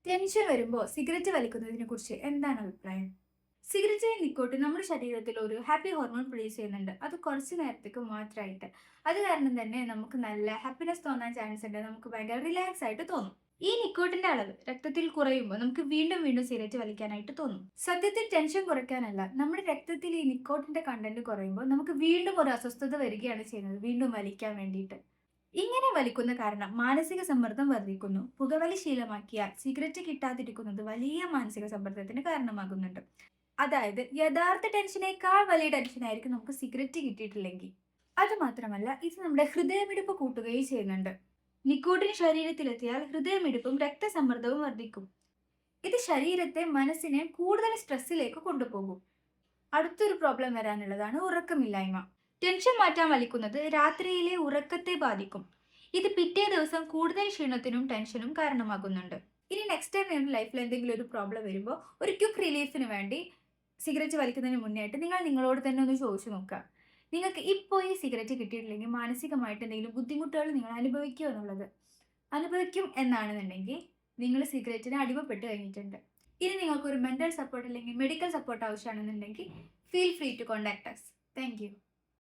Tension വരുമ്പോൾ cigarette വലിക്കുന്നതിനെ കുറിച്ച് എന്താണ് അഭിപ്രായം? സിഗരറ്റിലെ നിക്കോട്ടിൻ നമ്മുടെ ശരീരത്തിൽ ഒരു ഹാപ്പി ഹോർമോൺ പ്രൊഡ്യൂസ് ചെയ്യുന്നുണ്ട്. അത് കുറച്ച് നേരത്തേക്ക് മാത്രമായിട്ട്. അത് കാരണം തന്നെ നമുക്ക് നല്ല ഹാപ്പിനെസ് തോന്നാൻ ചാൻസ് ഉണ്ട്. നമുക്ക് ഭയങ്കര റിലാക്സ് ആയിട്ട് തോന്നും. ഈ നിക്കോട്ടിന്റെ അളവ് രക്തത്തിൽ കുറയുമ്പോൾ നമുക്ക് വീണ്ടും വീണ്ടും സിഗരറ്റ് വലിക്കാനായിട്ട് തോന്നും. സത്യത്തിൽ ടെൻഷൻ കുറയ്ക്കാനല്ല, നമ്മുടെ രക്തത്തിൽ ഈ നിക്കോട്ടിന്റെ കണ്ടന്റ് കുറയുമ്പോൾ നമുക്ക് വീണ്ടും ഒരു അസ്വസ്ഥത വരികയാണ് ചെയ്യുന്നത്, വീണ്ടും വലിക്കാൻ വേണ്ടിയിട്ട്. ഇങ്ങനെ വലിക്കുന്ന കാരണം മാനസിക സമ്മർദ്ദം വർദ്ധിക്കുന്നു. പുകവലി ശീലമാക്കിയാൽ സിഗരറ്റ് കിട്ടാതിരിക്കുന്നത് വലിയ മാനസിക സമ്മർദ്ദത്തിന് കാരണമാകുന്നുണ്ട്. അതായത് യഥാർത്ഥ ടെൻഷനേക്കാൾ വലിയ ടെൻഷനായിരിക്കും നമുക്ക് സിഗരറ്റ് കിട്ടിയിട്ടില്ലെങ്കിൽ. അത് മാത്രമല്ല, ഇത് നമ്മുടെ ഹൃദയമിടിപ്പ് കൂട്ടുകയും ചെയ്യുന്നുണ്ട്. നിക്കോട്ടിൻ ശരീരത്തിലെത്തിയാൽ ഹൃദയമിടിപ്പും രക്തസമ്മർദ്ദവും വർദ്ധിക്കും. ഇത് ശരീരത്തെ മനസ്സിനെ കൂടുതൽ സ്ട്രെസ്സിലേക്ക് കൊണ്ടുപോകും. അടുത്തൊരു പ്രോബ്ലം വരാനുള്ളതാണ് ഉറക്കമില്ലായ്മ. ടെൻഷൻ മാറ്റാൻ വലിക്കുന്നത് രാത്രിയിലെ ഉറക്കത്തെ ബാധിക്കും. ഇത് പിറ്റേ ദിവസം കൂടുതൽ ക്ഷീണത്തിനും ടെൻഷനും കാരണമാകുന്നുണ്ട്. ഇനി നെക്സ്റ്റ് ടൈം നിങ്ങളുടെ ലൈഫിൽ എന്തെങ്കിലും ഒരു പ്രോബ്ലം വരുമ്പോൾ ഒരു ക്വിക്ക് റിലീഫിന് വേണ്ടി സിഗരറ്റ് വലിക്കുന്നതിന് മുന്നേ ആയിട്ട് നിങ്ങൾ നിങ്ങളോട് തന്നെ ഒന്ന് ചോദിച്ചു നോക്കുക. നിങ്ങൾക്ക് ഇപ്പോൾ ഈ സിഗരറ്റ് കിട്ടിയിട്ടില്ലെങ്കിൽ മാനസികമായിട്ട് എന്തെങ്കിലും ബുദ്ധിമുട്ടുകൾ നിങ്ങൾ അനുഭവിക്കുമോ എന്നുള്ളത്. അനുഭവിക്കും എന്നാണെന്നുണ്ടെങ്കിൽ നിങ്ങൾ സിഗരറ്റിന് അടിമപ്പെട്ട് കഴിഞ്ഞിട്ടുണ്ട്. ഇനി നിങ്ങൾക്ക് ഒരു മെന്റൽ സപ്പോർട്ട് അല്ലെങ്കിൽ മെഡിക്കൽ സപ്പോർട്ട് ആവശ്യമാണെന്നുണ്ടെങ്കിൽ feel free to contact us. Thank U.